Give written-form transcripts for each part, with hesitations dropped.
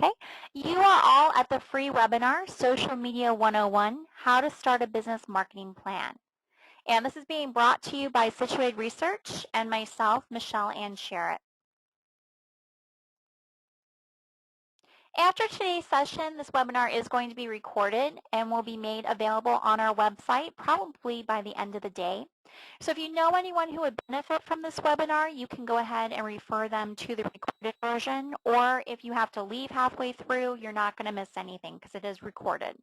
Okay, you are all at the free webinar, Social Media 101, How to Start a Business Marketing Plan. And this is being brought to you by Situate Research and myself, Michelle Ann Sherritt. After today's session, this webinar is going to be recorded and will be made available on our website probably by the end of the day. So if you know anyone who would benefit from this webinar, you can go ahead and refer them to the recorded version, or if you have to leave halfway through, you're not going to miss anything because it is recorded.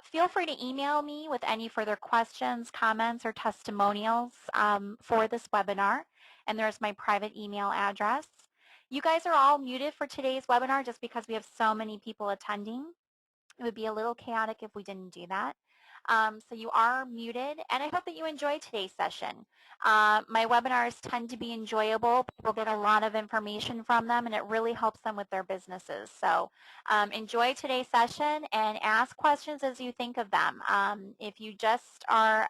Feel free to email me with any further questions, comments, or testimonials for this webinar, and there's my private email address. You guys are all muted for today's webinar just because we have so many people attending. It would be a little chaotic if we didn't do that. So you are muted, and I hope that you enjoyed today's session. My webinars tend to be enjoyable. People get a lot of information from them, and it really helps them with their businesses. So enjoy today's session and ask questions as you think of them. If you just are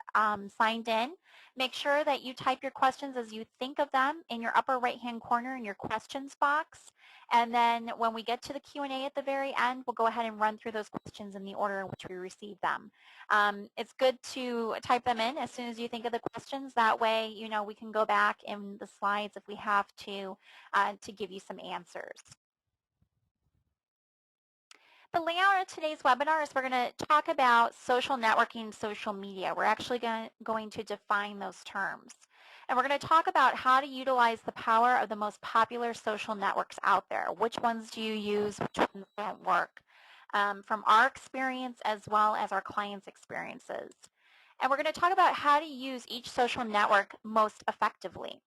signed in, make sure that you type your questions as you think of them in your upper right-hand corner in your questions box. And then when we get to the Q&A at the very end, we'll go ahead and run through those questions in the order in which we receive them. It's good to type them in as soon as you think of the questions. That way, you know, we can go back in the slides if we have to give you some answers. The layout of today's webinar is we're going to talk about social networking and social media. We're actually going to define those terms. And we're going to talk about how to utilize the power of the most popular social networks out there. Which ones do you use? Which ones don't work? From our experience as well as our clients' experiences. And we're going to talk about how to use each social network most effectively.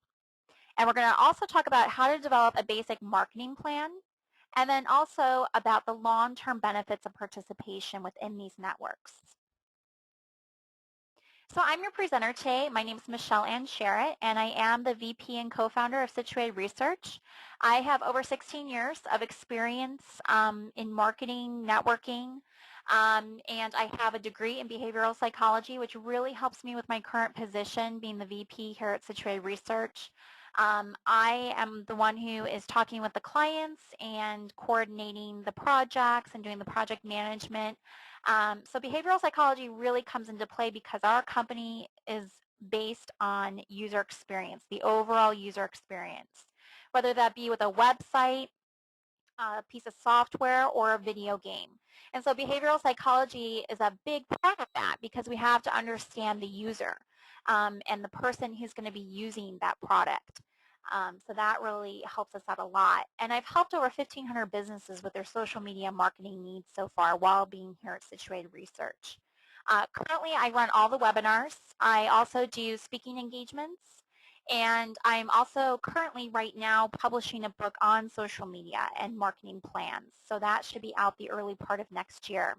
And we're going to also talk about how to develop a basic marketing plan, and then also about the long-term benefits of participation within these networks. So I'm your presenter today. My name is Michelle Ann Sherritt, and I am the VP and co-founder of Situated Research. I have over 16 years of experience in marketing, networking, and I have a degree in behavioral psychology, which really helps me with my current position being the VP here at Situated Research. I am the one who is talking with the clients and coordinating the projects and doing the project management. So behavioral psychology really comes into play because our company is based on user experience, the overall user experience, whether that be with a website, a piece of software, or a video game. And so behavioral psychology is a big part of that because we have to understand the user and the person who's going to be using that product. So that really helps us out a lot. And I've helped over 1,500 businesses with their social media marketing needs so far while being here at Situated Research. Currently, I run all the webinars. I also do speaking engagements. And I'm also currently right now publishing a book on social media and marketing plans. So that should be out the early part of next year.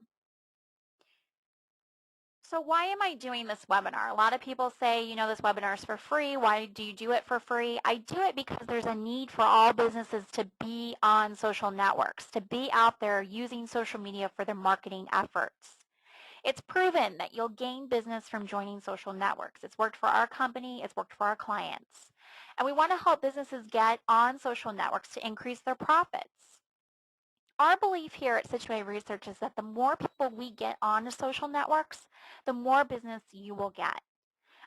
So why am I doing this webinar? A lot of people say, you know, this webinar is for free. Why do you do it for free? I do it because there's a need for all businesses to be on social networks, to be out there using social media for their marketing efforts. It's proven that you'll gain business from joining social networks. It's worked for our company. It's worked for our clients. And we want to help businesses get on social networks to increase their profits. Our belief here at Situated Research is that the more people we get onto social networks, the more business you will get.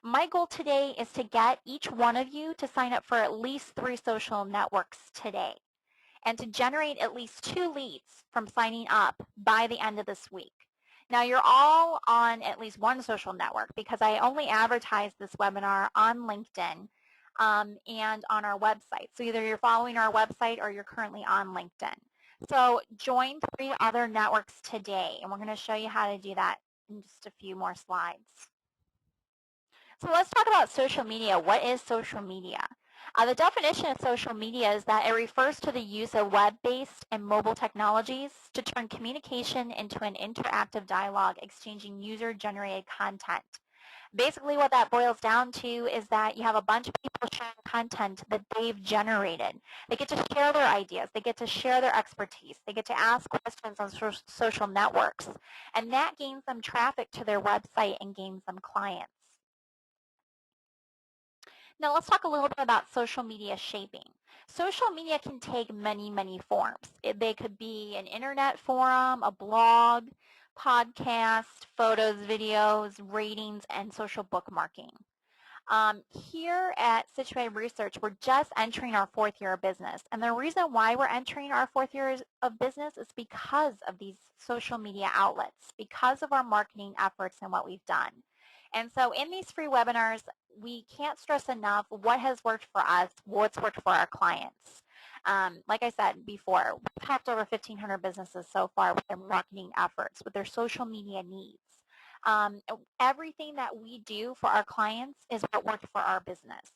My goal today is to get each one of you to sign up for at least 3 social networks today and to generate at least 2 leads from signing up by the end of this week. Now, you're all on at least one social network because I only advertise this webinar on LinkedIn and on our website. So either you're following our website or you're currently on LinkedIn. So join 3 other networks today, and we're going to show you how to do that in just a few more slides. So let's talk about social media. What is social media? The definition of social media is that it refers to the use of web-based and mobile technologies to turn communication into an interactive dialogue, exchanging user-generated content. Basically, what that boils down to is that you have a bunch of people sharing content that they've generated. They get to share their ideas. They get to share their expertise. They get to ask questions on social networks. And that gains them traffic to their website and gains them clients. Now let's talk a little bit about social media shaping. Social media can take many, many forms. They could be an internet forum, a blog, podcast, photos, videos, ratings, and social bookmarking. Here at Situate Research, we're just entering our 4th year of business. And the reason why we're entering our 4th year of business is because of these social media outlets, because of our marketing efforts and what we've done. And so in these free webinars, we can't stress enough what has worked for us, what's worked for our clients. Like I said before, we've helped over 1,500 businesses so far with their marketing efforts, with their social media needs. Everything that we do for our clients is what worked for our business.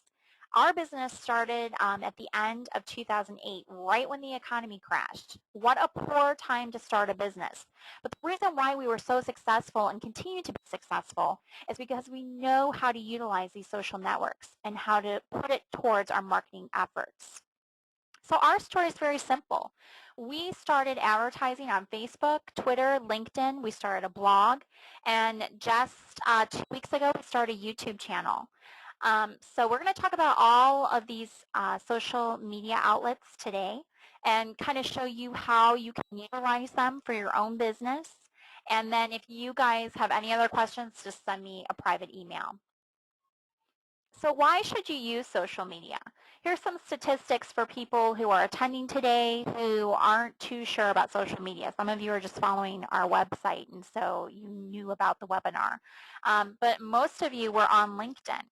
Our business started at the end of 2008, right when the economy crashed. What a poor time to start a business. But the reason why we were so successful and continue to be successful is because we know how to utilize these social networks and how to put it towards our marketing efforts. So our story is very simple. We started advertising on Facebook, Twitter, LinkedIn. We started a blog. And just 2 weeks ago, we started a YouTube channel. So we're going to talk about all of these social media outlets today and kind of show you how you can utilize them for your own business. And then if you guys have any other questions, just send me a private email. So why should you use social media? Here's some statistics for people who are attending today who aren't too sure about social media. Some of you are just following our website, and so you knew about the webinar. But most of you were on LinkedIn.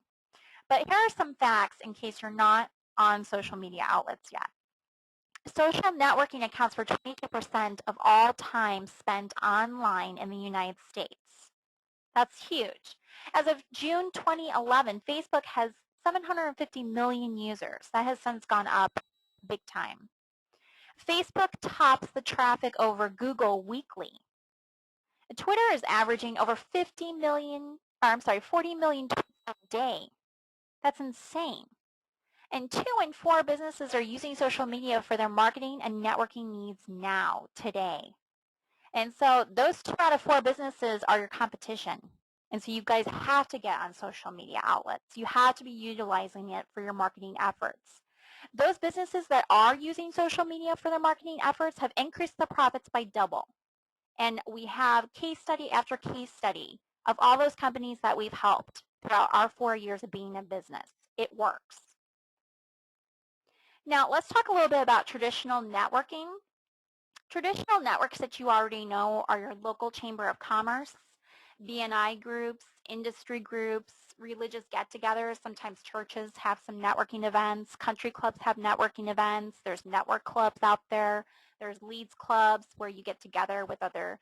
But here are some facts in case you're not on social media outlets yet. Social networking accounts for 22% of all time spent online in the United States. That's huge. As of June 2011, Facebook has 750 million users. That has since gone up big time. Facebook tops the traffic over Google weekly. Twitter is averaging over 40 million tweets a day. That's insane. And 2 in 4 businesses are using social media for their marketing and networking needs now, today. And so those 2 out of 4 businesses are your competition. And so you guys have to get on social media outlets. You have to be utilizing it for your marketing efforts. Those businesses that are using social media for their marketing efforts have increased the profits by double. And we have case study after case study of all those companies that we've helped throughout our 4 years of being in business. It works. Now, let's talk a little bit about traditional networking. Traditional networks that you already know are your local chamber of commerce, BNI groups, industry groups, religious get-togethers. Sometimes churches have some networking events. Country clubs have networking events. There's network clubs out there. There's leads clubs where you get together with other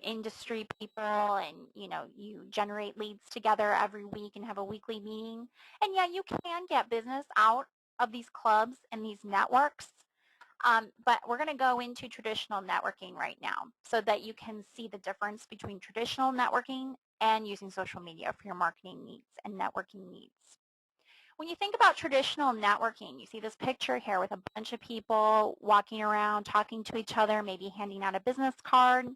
industry people and you generate leads together every week and have a weekly meeting. And yeah, you can get business out of these clubs and these networks. But we're going to go into traditional networking right now so that you can see the difference between traditional networking and using social media for your marketing needs and networking needs. When you think about traditional networking, you see this picture here with a bunch of people walking around, talking to each other, maybe handing out a business card.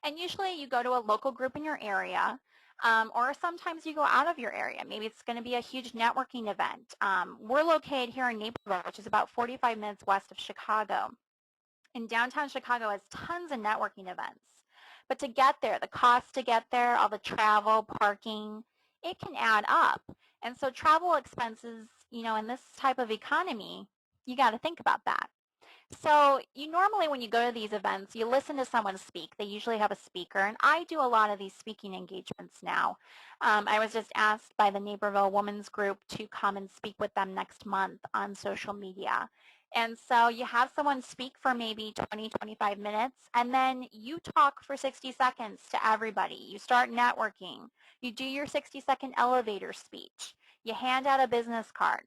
And usually you go to a local group in your area, or sometimes you go out of your area. Maybe it's going to be a huge networking event. We're located here in Naperville, which is about 45 minutes west of Chicago. And downtown Chicago has tons of networking events. But to get there, the cost to get there, all the travel, parking, it can add up. And so travel expenses, in this type of economy, you got to think about that. So you normally, when you go to these events, you listen to someone speak. They usually have a speaker, and I do a lot of these speaking engagements now. I was just asked by the Naperville Women's Group to come and speak with them next month on social media. And so you have someone speak for maybe 20, 25 minutes, and then you talk for 60 seconds to everybody. You start networking. You do your 60-second elevator speech. You hand out a business card.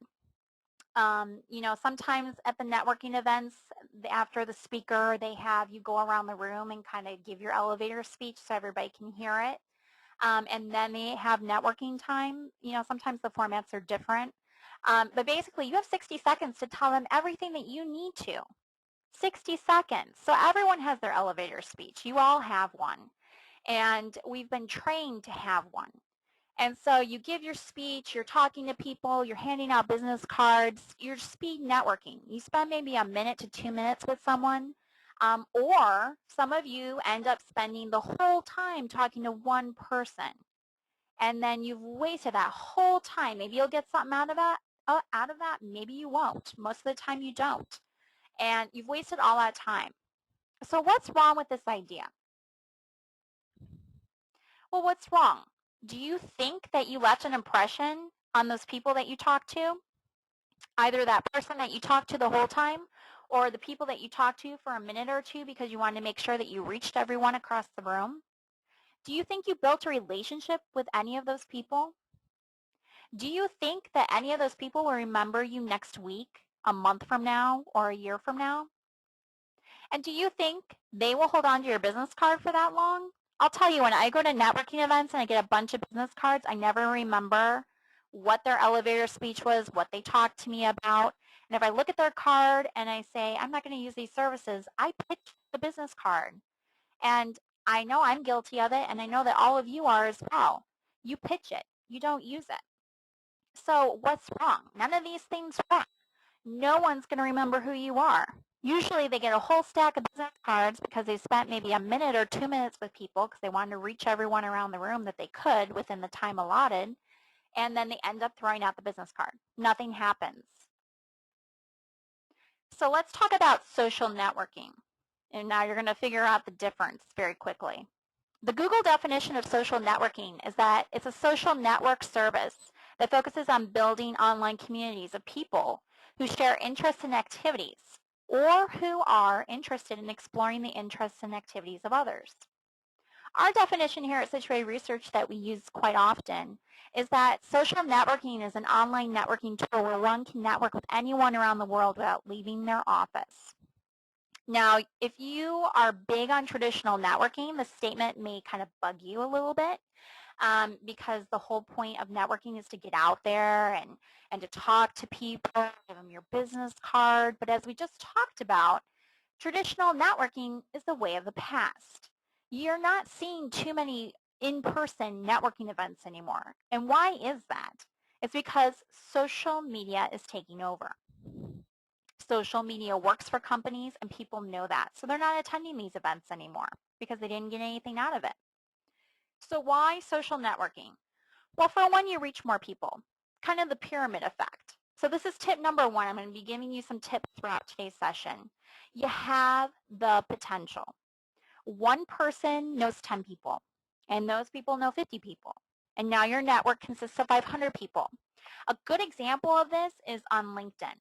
Sometimes at the networking events, after the speaker, they have you go around the room and kind of give your elevator speech so everybody can hear it. And then they have networking time. Sometimes the formats are different. But basically, you have 60 seconds to tell them everything that you need to. 60 seconds. So everyone has their elevator speech. You all have one. And we've been trained to have one. And so you give your speech, you're talking to people, you're handing out business cards, you're speed networking. You spend maybe a minute to 2 minutes with someone, or some of you end up spending the whole time talking to one person. And then you've wasted that whole time. Maybe you'll get something out of that. Maybe you won't. Most of the time you don't. And you've wasted all that time. So what's wrong with this idea? Well, what's wrong? Do you think that you left an impression on those people that you talked to? Either that person that you talked to the whole time or the people that you talked to for a minute or two because you wanted to make sure that you reached everyone across the room? Do you think you built a relationship with any of those people? Do you think that any of those people will remember you next week, a month from now, or a year from now? And do you think they will hold on to your business card for that long? I'll tell you, when I go to networking events and I get a bunch of business cards, I never remember what their elevator speech was, what they talked to me about. And if I look at their card and I say, I'm not going to use these services, I pitch the business card. And I know I'm guilty of it, and I know that all of you are as well. You pitch it. You don't use it. So what's wrong? None of these things work. No one's going to remember who you are. Usually they get a whole stack of business cards because they spent maybe a minute or 2 minutes with people because they wanted to reach everyone around the room that they could within the time allotted, and then they end up throwing out the business card. Nothing happens. So let's talk about social networking. And now you're going to figure out the difference very quickly. The Google definition of social networking is that it's a social network service that focuses on building online communities of people who share interests and activities or who are interested in exploring the interests and activities of others. Our definition here at Situated Research that we use quite often is that social networking is an online networking tool where one can network with anyone around the world without leaving their office. Now, if you are big on traditional networking, the statement may kind of bug you a little bit because the whole point of networking is to get out there and to talk to people, give them your business card. But as we just talked about, traditional networking is the way of the past. You're not seeing too many in-person networking events anymore. And why is that? It's because social media is taking over. Social media works for companies and people know that. So they're not attending these events anymore because they didn't get anything out of it. So why social networking? Well, for one, you reach more people, kind of the pyramid effect. So this is tip number one. I'm going to be giving you some tips throughout today's session. You have the potential. One person knows 10 people, and those people know 50 people. And now your network consists of 500 people. A good example of this is on LinkedIn.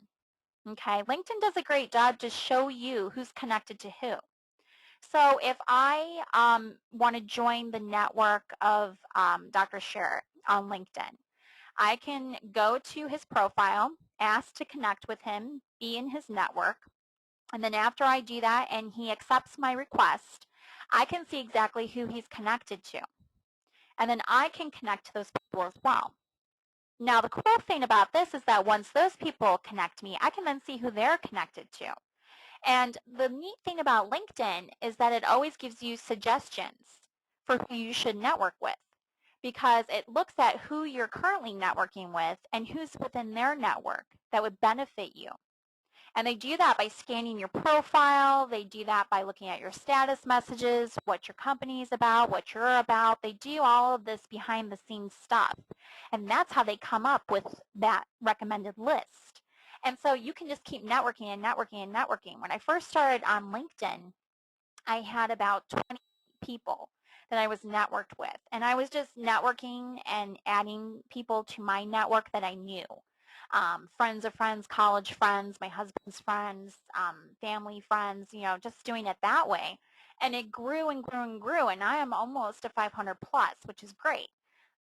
Okay, LinkedIn does a great job to show you who's connected to who. So if I want to join the network of Dr. Sherritt on LinkedIn, I can go to his profile, ask to connect with him, be in his network, and then after I do that and he accepts my request, I can see exactly who he's connected to. And then I can connect to those people as well. Now, the cool thing about this is that once those people connect me, I can then see who they're connected to. And the neat thing about LinkedIn is that it always gives you suggestions for who you should network with because it looks at who you're currently networking with and who's within their network that would benefit you. And they do that by scanning your profile. They do that by looking at your status messages, what your company is about, what you're about. They do all of this behind the scenes stuff. And that's how they come up with that recommended list. And so you can just keep networking and networking and networking. When I first started on LinkedIn, I had about 20 people that I was networked with. And I was just networking and adding people to my network that I knew. Friends of friends, college friends, my husband's friends, family friends, just doing it that way. And it grew and grew and grew, and I am almost a 500 plus, which is great.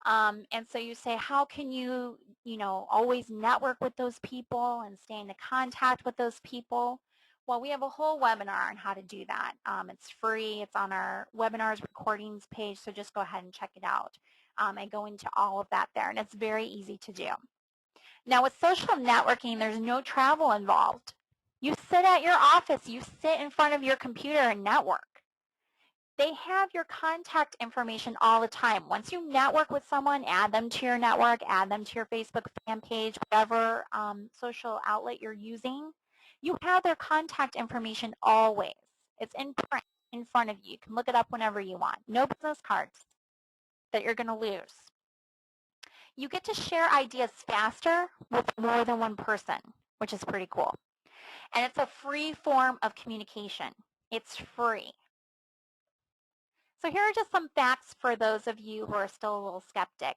And so you say, how can you, always network with those people and stay in contact with those people? Well, we have a whole webinar on how to do that. It's free. It's on our webinars recordings page, so just go ahead and check it out. I go into all of that there, and it's very easy to do. Now, with social networking, there's no travel involved. You sit at your office. You sit in front of your computer and network. They have your contact information all the time. Once you network with someone, add them to your network, add them to your Facebook fan page, whatever social outlet you're using, you have their contact information always. It's in print in front of you. You can look it up whenever you want. No business cards that you're going to lose. You get to share ideas faster with more than one person, which is pretty cool. And it's a free form of communication. It's free. So here are just some facts for those of you who are still a little skeptic.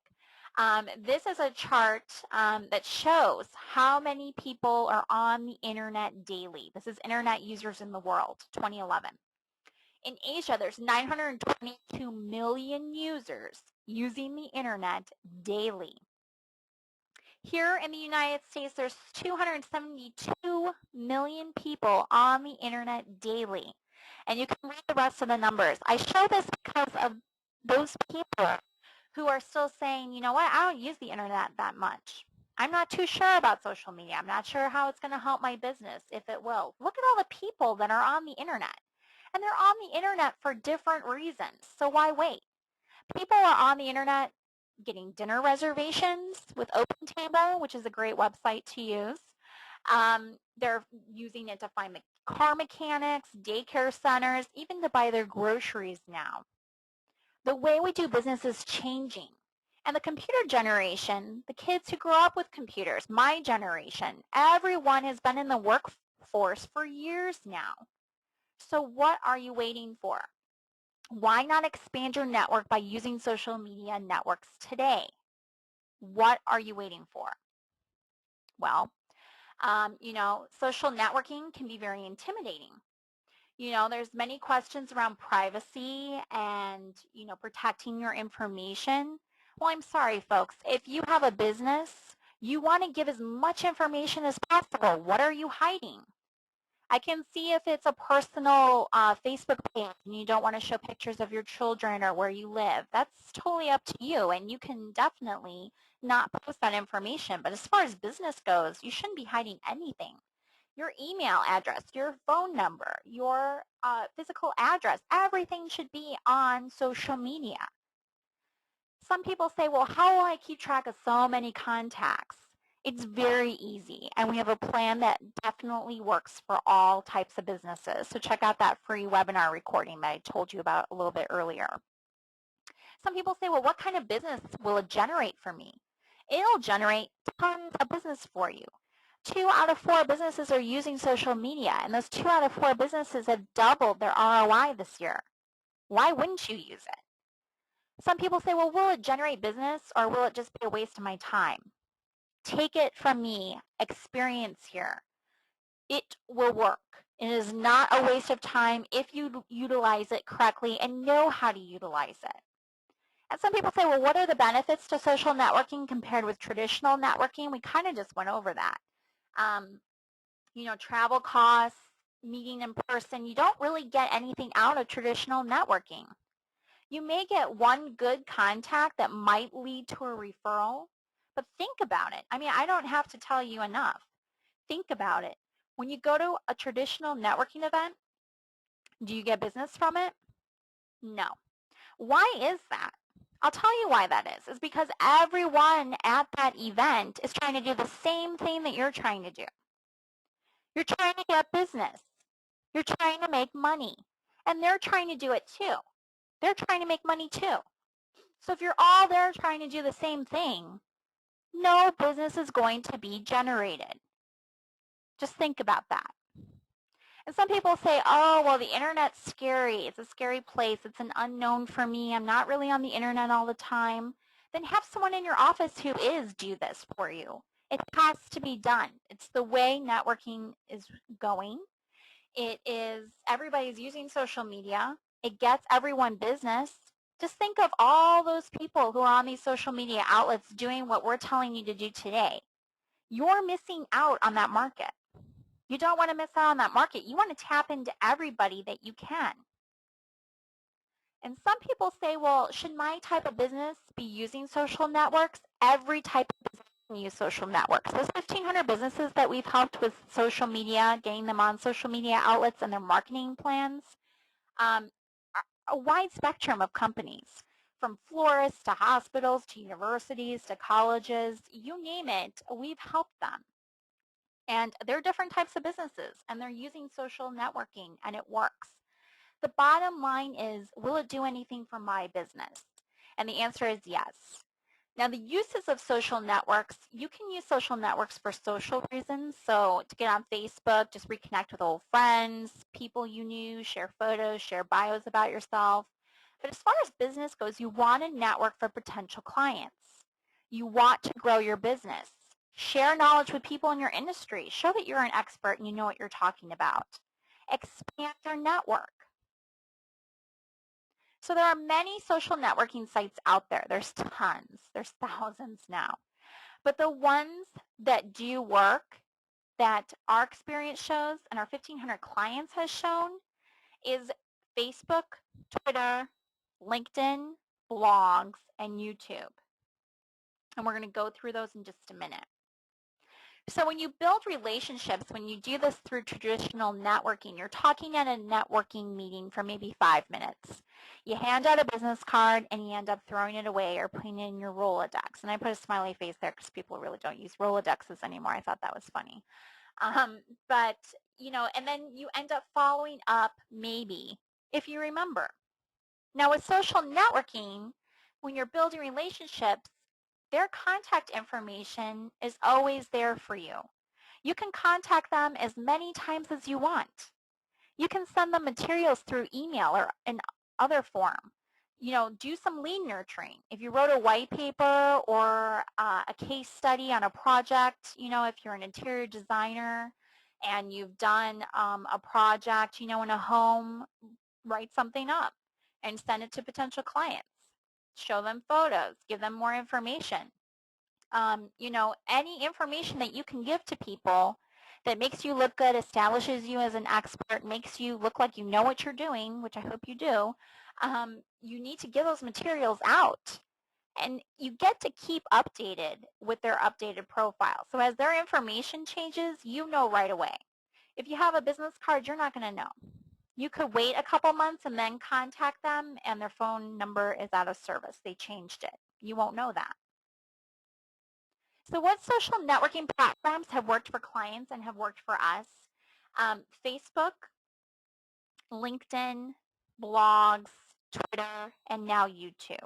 This is a chart that shows how many people are on the internet daily. This is internet users in the world, 2011. In Asia, there's 922 million users using the internet daily. Here in the United States, there's 272 million people on the internet daily. And you can read the rest of the numbers. I show this because of those people who are still saying, you know what, I don't use the internet that much. I'm not too sure about social media. I'm not sure how it's going to help my business, if it will. Look at all the people that are on the internet. And they're on the internet for different reasons. So why wait? People are on the internet getting dinner reservations with OpenTable, which is a great website to use. They're using it to find car mechanics, daycare centers, even to buy their groceries now. The way we do business is changing. And the computer generation, the kids who grew up with computers, my generation, everyone has been in the workforce for years now. So what are you waiting for? Why not expand your network by using social media networks today? What are you waiting for? Well, social networking can be very intimidating. There's many questions around privacy and, protecting your information. Well, I'm sorry, folks. If you have a business, you want to give as much information as possible. What are you hiding? I can see if it's a personal Facebook page and you don't want to show pictures of your children or where you live. That's totally up to you, and you can definitely not post that information. But as far as business goes, you shouldn't be hiding anything. Your email address, your phone number, your physical address, everything should be on social media. Some people say, well, how will I keep track of so many contacts? It's very easy, and we have a plan that definitely works for all types of businesses. So check out that free webinar recording that I told you about a little bit earlier. Some people say, well, what kind of business will it generate for me? It'll generate tons of business for you. 2 out of 4 businesses are using social media, and those 2 out of 4 businesses have doubled their ROI this year. Why wouldn't you use it? Some people say, well, will it generate business, or will it just be a waste of my time? Take it from me, experience here. It will work. It is not a waste of time if you utilize it correctly and know how to utilize it. And some people say, well, what are the benefits to social networking compared with traditional networking? We kind of just went over that. Travel costs, meeting in person. You don't really get anything out of traditional networking. You may get one good contact that might lead to a referral, but think about it. I don't have to tell you enough. Think about it. When you go to a traditional networking event, do you get business from it? No. Why is that? I'll tell you why that is. It's because everyone at that event is trying to do the same thing that you're trying to do. You're trying to get business. You're trying to make money. And they're trying to do it too. They're trying to make money too. So if you're all there trying to do the same thing, no business is going to be generated. Just think about that. And some people say, oh, well, the internet's scary. It's a scary place. It's an unknown for me. I'm not really on the internet all the time. Then have someone in your office who is do this for you. It has to be done. It's the way networking is going. It is, everybody's using social media. It gets everyone business. Just think of all those people who are on these social media outlets doing what we're telling you to do today. You're missing out on that market. You don't want to miss out on that market. You want to tap into everybody that you can. And some people say, well, should my type of business be using social networks? Every type of business can use social networks. Those 1,500 businesses that we've helped with social media, getting them on social media outlets and their marketing plans, a wide spectrum of companies, from florists to hospitals to universities to colleges, you name it, we've helped them. And they're different types of businesses, and they're using social networking, and it works. The bottom line is, will it do anything for my business? And the answer is yes. Now, the uses of social networks, you can use social networks for social reasons. So to get on Facebook, just reconnect with old friends, people you knew, share photos, share bios about yourself. But as far as business goes, you want a network for potential clients. You want to grow your business. Share knowledge with people in your industry. Show that you're an expert and you know what you're talking about. Expand your network. So there are many social networking sites out there. There's tons. There's thousands now. But the ones that do work, that our experience shows and our 1,500 clients has shown, is Facebook, Twitter, LinkedIn, blogs, and YouTube. And we're going to go through those in just a minute. So when you build relationships, when you do this through traditional networking, you're talking at a networking meeting for maybe 5 minutes. You hand out a business card and you end up throwing it away or putting it in your Rolodex. And I put a smiley face there because people really don't use Rolodexes anymore. I thought that was funny. But, and then you end up following up maybe if you remember. Now with social networking, when you're building relationships, their contact information is always there for you. You can contact them as many times as you want. You can send them materials through email or in other form. Do some lead nurturing. If you wrote a white paper or a case study on a project, if you're an interior designer and you've done a project, in a home, write something up and send it to potential clients. Show them photos, give them more information. Any information that you can give to people that makes you look good, establishes you as an expert, makes you look like you know what you're doing, which I hope you do, you need to give those materials out. And you get to keep updated with their updated profile. So as their information changes, you know right away. If you have a business card, you're not going to know. You could wait a couple months and then contact them, and their phone number is out of service. They changed it. You won't know that. So what social networking platforms have worked for clients and have worked for us? Facebook, LinkedIn, blogs, Twitter, and now YouTube.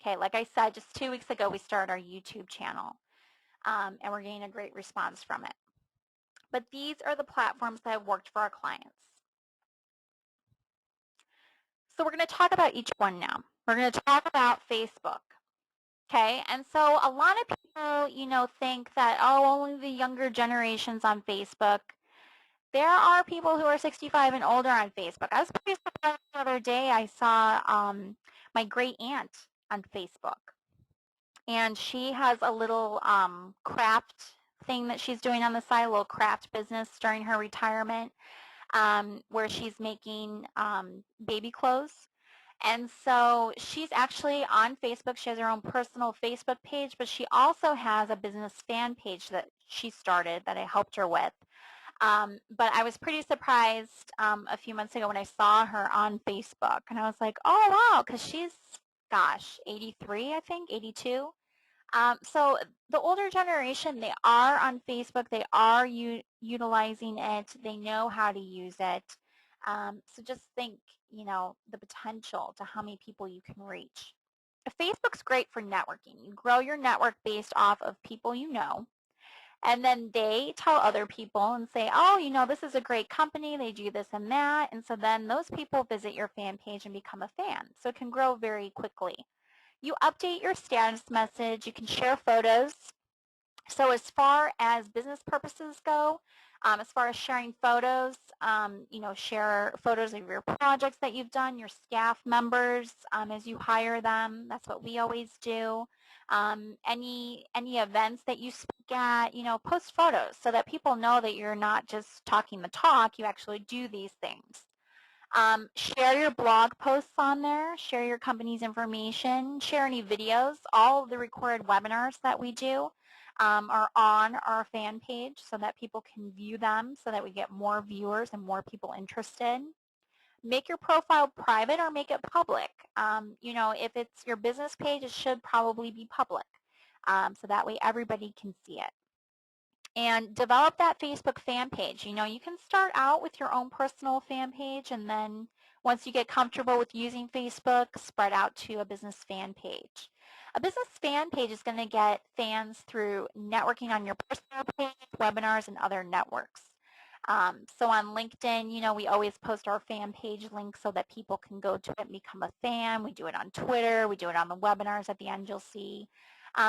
Okay, like I said, just 2 weeks ago, we started our YouTube channel, and we're getting a great response from it. But these are the platforms that have worked for our clients. So we're going to talk about each one now. We're going to talk about Facebook. Okay, and so a lot of people, think that, only the younger generations on Facebook. There are people who are 65 and older on Facebook. I was pretty surprised the other day. I saw my great aunt on Facebook, and she has a little craft thing that she's doing on the side, a little craft business during her retirement, where she's making baby clothes. And so she's actually on Facebook. She has her own personal Facebook page, but she also has a business fan page that she started that I helped her with. But I was pretty surprised a few months ago when I saw her on Facebook. And I was like, oh, wow, because she's, 83, I think, 82. So the older generation, they are on Facebook. They are utilizing it. They know how to use it. So just think, the potential to how many people you can reach. Facebook's great for networking. You grow your network based off of people you know. And then they tell other people and say, oh, this is a great company. They do this and that. And so then those people visit your fan page and become a fan. So it can grow very quickly. You update your status message. You can share photos. So as far as business purposes go, as far as sharing photos, share photos of your projects that you've done, your staff members as you hire them. That's what we always do. Any events that you speak at, post photos so that people know that you're not just talking the talk, you actually do these things. Share your blog posts on there, share your company's information, share any videos. All of the recorded webinars that we do are on our fan page so that people can view them so that we get more viewers and more people interested. Make your profile private or make it public. You know, if it's your business page, it should probably be public. So that way everybody can see it. And develop that Facebook fan page. You know, you can start out with your own personal fan page, and then once you get comfortable with using Facebook, spread out to a business fan page. A business fan page is going to get fans through networking on your personal page, webinars, and other networks. So on LinkedIn, you know, we always post our fan page link so that people can go to it and become a fan. We do it on Twitter. We do it on the webinars at the end, you'll see.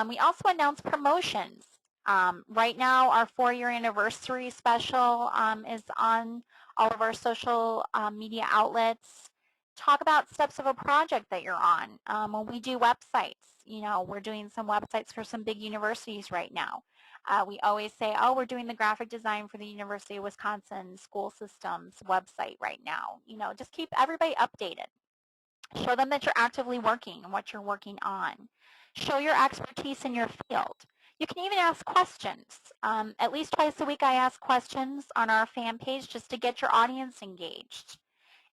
We also announce promotions. Right now, our 4-year anniversary special is on all of our social media outlets. Talk about steps of a project that you're on. When we do websites, you know, we're doing some websites for some big universities right now. We always say, oh, we're doing the graphic design for the University of Wisconsin school systems website right now. You know, just keep everybody updated. Show them that you're actively working and what you're working on. Show your expertise in your field. You can even ask questions. At least twice a week I ask questions on our fan page just to get your audience engaged.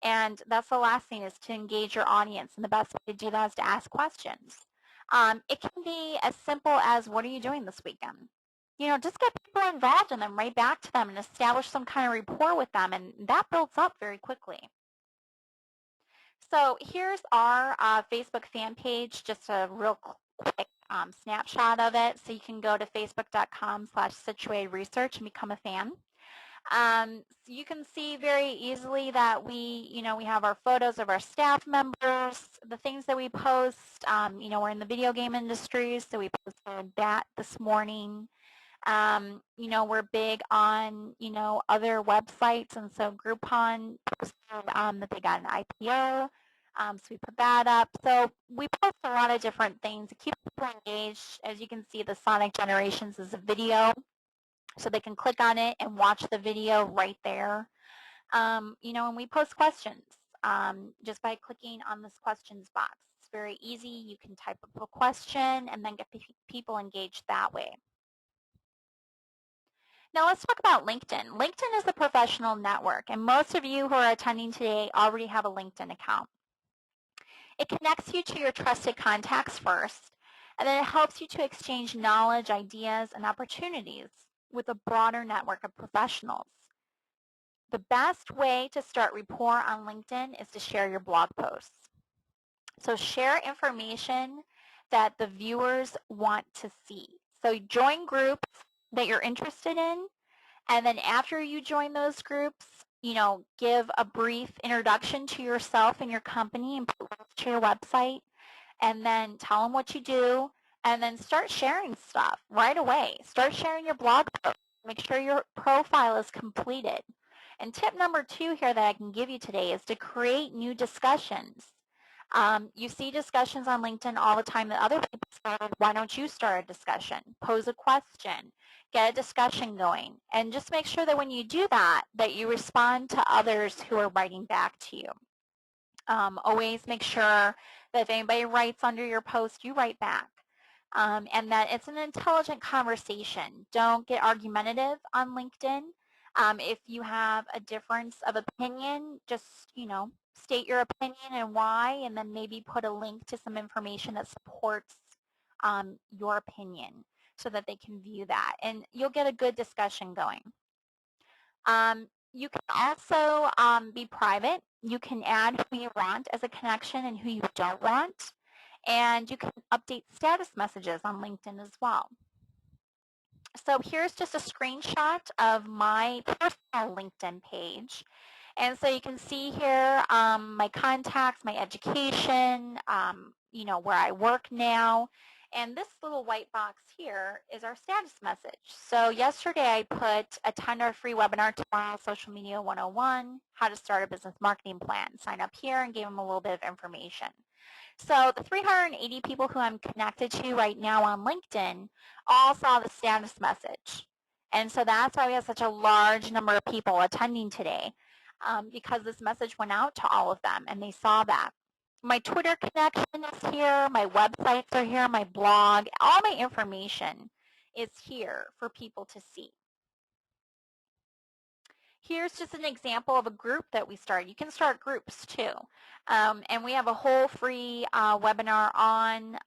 And that's the last thing, is to engage your audience. And the best way to do that is to ask questions. It can be as simple as, what are you doing this weekend? You know, just get people involved and then write back to them and establish some kind of rapport with them. And that builds up very quickly. So here's our Facebook fan page, just a real quick snapshot of it. So you can go to facebook.com/SituateResearch and become a fan. So you can see very easily that we have our photos of our staff members, the things that we post. You know, we're in the video game industry, so we posted that this morning. You know, we're big on, you know, other websites, and so Groupon posted that they got an IPO. So we put that up. So we post a lot of different things to keep people engaged. As you can see, the Sonic Generations is a video, so they can click on it and watch the video right there. You know, and we post questions just by clicking on this questions box. It's very easy. You can type up a question and then get people engaged that way. Now let's talk about LinkedIn. LinkedIn is a professional network, and most of you who are attending today already have a LinkedIn account. It connects you to your trusted contacts first, and then it helps you to exchange knowledge, ideas, and opportunities with a broader network of professionals. The best way to start rapport on LinkedIn is to share your blog posts. So share information that the viewers want to see. So join groups that you're interested in, and then after you join those groups, you know, give a brief introduction to yourself and your company and put links to your website, and then tell them what you do, and then start sharing stuff right away. Start sharing your blog post. Make sure your profile is completed. And tip number 2 here that I can give you today is to create new discussions. You see discussions on LinkedIn all the time that other people started. Why don't you start a discussion? Pose a question. Get a discussion going. And just make sure that when you do that, that you respond to others who are writing back to you. Always make sure that if anybody writes under your post, you write back. And that it's an intelligent conversation. Don't get argumentative on LinkedIn. If you have a difference of opinion, just, you know, state your opinion and why, and then maybe put a link to some information that supports your opinion so that they can view that. And you'll get a good discussion going. You can also be private. You can add who you want as a connection and who you don't want. And you can update status messages on LinkedIn as well. So here's just a screenshot of my personal LinkedIn page. And so you can see here my contacts, my education, you know, where I work now. And this little white box here is our status message. So yesterday I put attend our free webinar tomorrow, Social Media 101, how to start a business marketing plan. Sign up here, and gave them a little bit of information. So the 380 people who I'm connected to right now on LinkedIn all saw the status message. And so that's why we have such a large number of people attending today, because this message went out to all of them and they saw that. My Twitter connection is here, my websites are here, my blog, all my information is here for people to see. Here's just an example of a group that we started. You can start groups too. And we have a whole free webinar on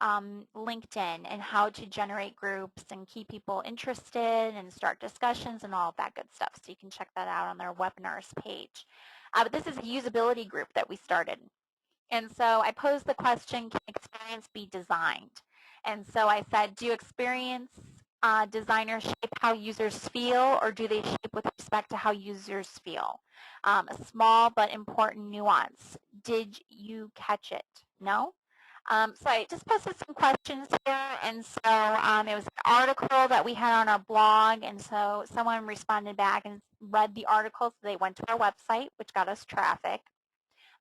LinkedIn and how to generate groups and keep people interested and start discussions and all of that good stuff. So you can check that out on their webinars page. But this is a usability group that we started. And so I posed the question, can experience be designed? And so I said, do experience designers shape how users feel, or do they shape with respect to how users feel? A small but important nuance. Did you catch it? No? So I just posted some questions here, and so it was an article that we had on our blog, and so someone responded back and read the article, so they went to our website, which got us traffic.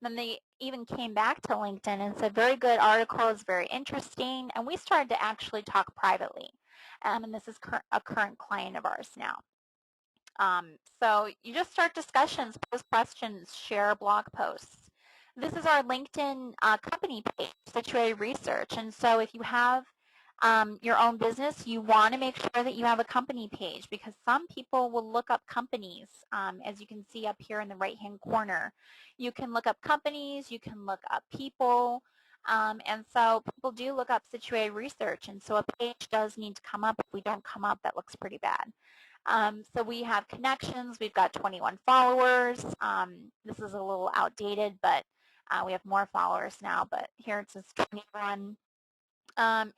Then they even came back to LinkedIn and said, very good article, is very interesting. And we started to actually talk privately. And this is a current client of ours now. So you just start discussions, post questions, share blog posts. This is our LinkedIn company page, Situated Research. And so if you have your own business, you want to make sure that you have a company page, because some people will look up companies, as you can see up here in the right-hand corner. You can look up companies, you can look up people, and so people do look up Situated Research, and so a page does need to come up. If we don't come up, that looks pretty bad. So we have connections. We've got 21 followers. This is a little outdated, but we have more followers now, but here it says 21.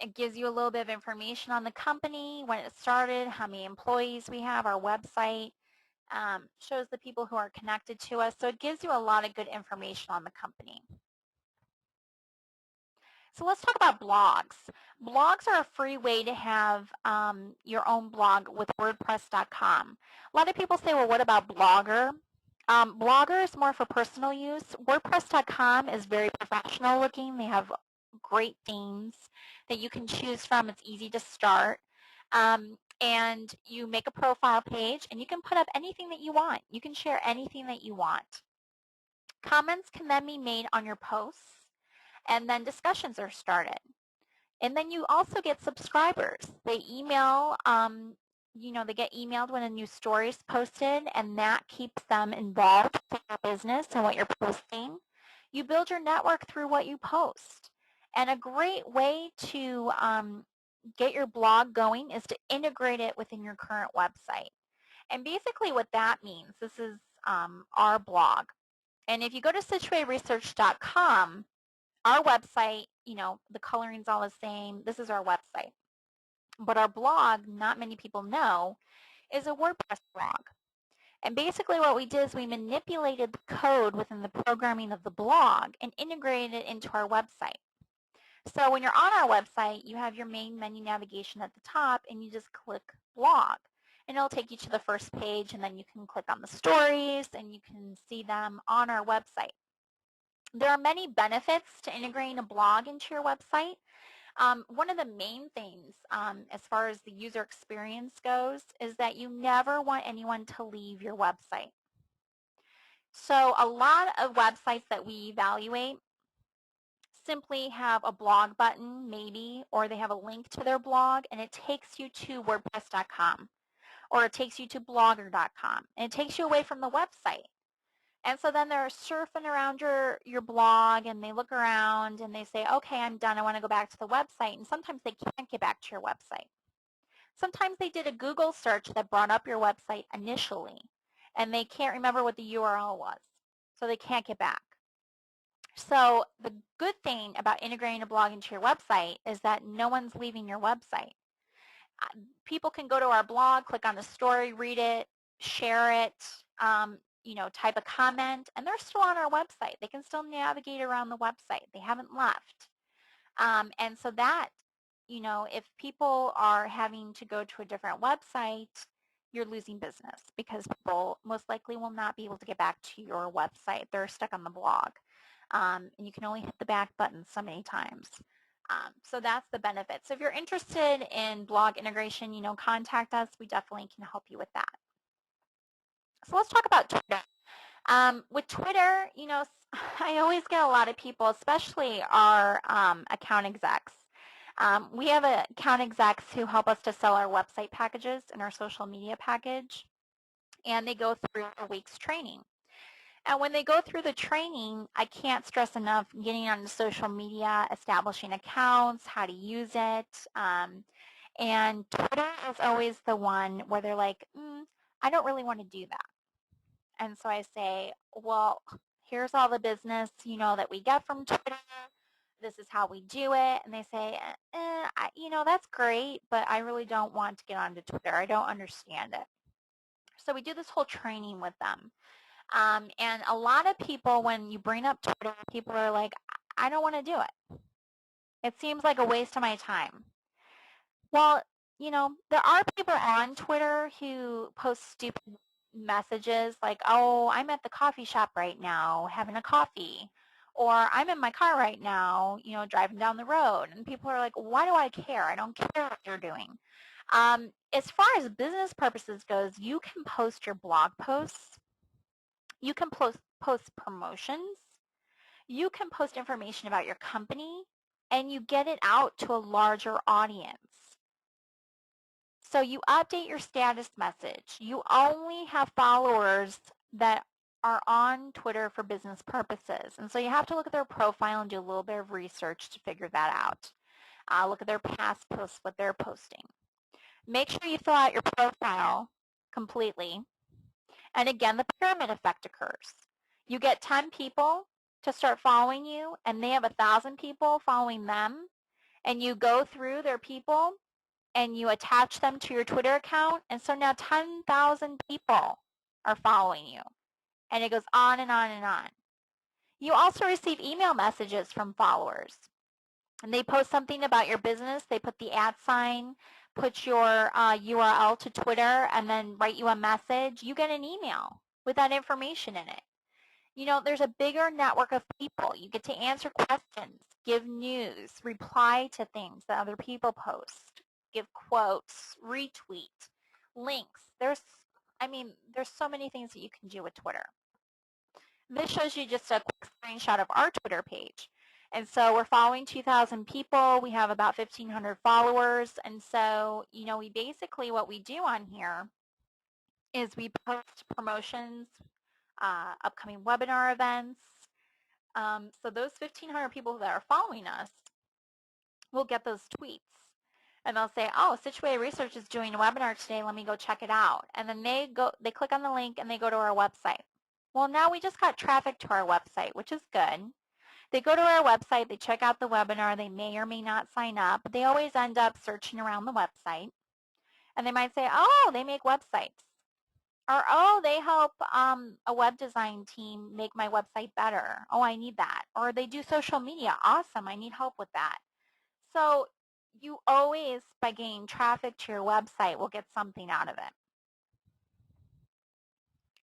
It gives you a little bit of information on the company, when it started, how many employees we have, our website, shows the people who are connected to us. So it gives you a lot of good information on the company. So let's talk about blogs. Blogs are a free way to have your own blog with WordPress.com. A lot of people say, well, what about Blogger? Blogger is more for personal use. WordPress.com is very professional looking. They have great themes that you can choose from. It's easy to start. And you make a profile page, and you can put up anything that you want. You can share anything that you want. Comments can then be made on your posts, and then discussions are started. And then you also get subscribers. They email, they get emailed when a new story is posted, and that keeps them involved with your business and what you're posting. You build your network through what you post. And a great way to get your blog going is to integrate it within your current website. And basically what that means, this is our blog. And if you go to situatedresearch.com, our website, the coloring's all the same. This is our website. But our blog, not many people know, is a WordPress blog. And basically what we did is we manipulated the code within the programming of the blog and integrated it into our website. So when you're on our website, you have your main menu navigation at the top, and you just click blog. And it'll take you to the first page, and then you can click on the stories, and you can see them on our website. There are many benefits to integrating a blog into your website. One of the main things as far as the user experience goes is that you never want anyone to leave your website. So a lot of websites that we evaluate simply have a blog button, maybe, or they have a link to their blog, and it takes you to WordPress.com, or it takes you to Blogger.com, and it takes you away from the website. And so then they're surfing around your blog, and they look around and they say, okay, I'm done. I want to go back to the website. And sometimes they can't get back to your website. Sometimes they did a Google search that brought up your website initially, and they can't remember what the URL was. So they can't get back. So the good thing about integrating a blog into your website is that no one's leaving your website. People can go to our blog, click on the story, read it, share it, type a comment, and they're still on our website. They can still navigate around the website. They haven't left. And so that, if people are having to go to a different website, you're losing business, because people most likely will not be able to get back to your website. They're stuck on the blog. And you can only hit the back button so many times. So that's the benefit. So if you're interested in blog integration, contact us. We definitely can help you with that. So let's talk about Twitter. With Twitter, I always get a lot of people, especially our account execs. We have account execs who help us to sell our website packages and our social media package. and they go through a week's training. And when they go through the training, I can't stress enough getting onto social media, establishing accounts, how to use it. And Twitter is always the one where they're like, I don't really want to do that. And so I say, well, here's all the business, that we get from Twitter. This is how we do it. And they say, that's great, but I really don't want to get onto Twitter. I don't understand it. So we do this whole training with them. And a lot of people, when you bring up Twitter, people are like, I don't want to do it. It seems like a waste of my time. Well, there are people on Twitter who post stupid messages like, oh, I'm at the coffee shop right now having a coffee. Or I'm in my car right now, driving down the road. And people are like, why do I care? I don't care what you're doing. As far as business purposes goes, you can post your blog posts. You can post promotions. You can post information about your company, and you get it out to a larger audience. So you update your status message. You only have followers that are on Twitter for business purposes. And so you have to look at their profile and do a little bit of research to figure that out. Look at their past posts, what they're posting. Make sure you fill out your profile completely. And again, the pyramid effect occurs. You get 10 people to start following you, and they have 1,000 people following them, and you go through their people and you attach them to your Twitter account, and so now 10,000 people are following you, and it goes on and on and on. You also receive email messages from followers, and they post something about your business. They put the @ sign, put your URL to Twitter, and then write you a message. You get an email with that information in it. There's a bigger network of people. You get to answer questions, give news, reply to things that other people post, give quotes, retweet, links. There's so many things that you can do with Twitter. This shows you just a quick screenshot of our Twitter page. And so we're following 2,000 people. We have about 1,500 followers. And so, we basically, what we do on here is we post promotions, upcoming webinar events. So those 1,500 people that are following us will get those tweets. And they'll say, oh, Situated Research is doing a webinar today. Let me go check it out. And then they click on the link and they go to our website. Well, now we just got traffic to our website, which is good. They go to our website, they check out the webinar, they may or may not sign up, but they always end up searching around the website. And they might say, oh, they make websites. Or, oh, they help a web design team make my website better. Oh, I need that. Or they do social media. Awesome, I need help with that. So you always, by getting traffic to your website, will get something out of it.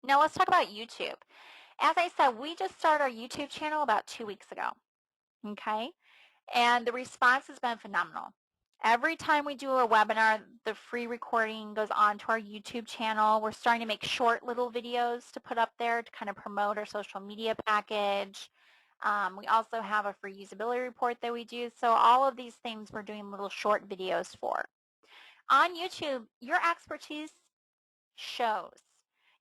Now let's talk about YouTube. As I said, we just started our YouTube channel about 2 weeks ago. Okay? And the response has been phenomenal. Every time we do a webinar, the free recording goes on to our YouTube channel. We're starting to make short little videos to put up there to kind of promote our social media package. We also have a free usability report that we do. So all of these things we're doing little short videos for. On YouTube, your expertise shows.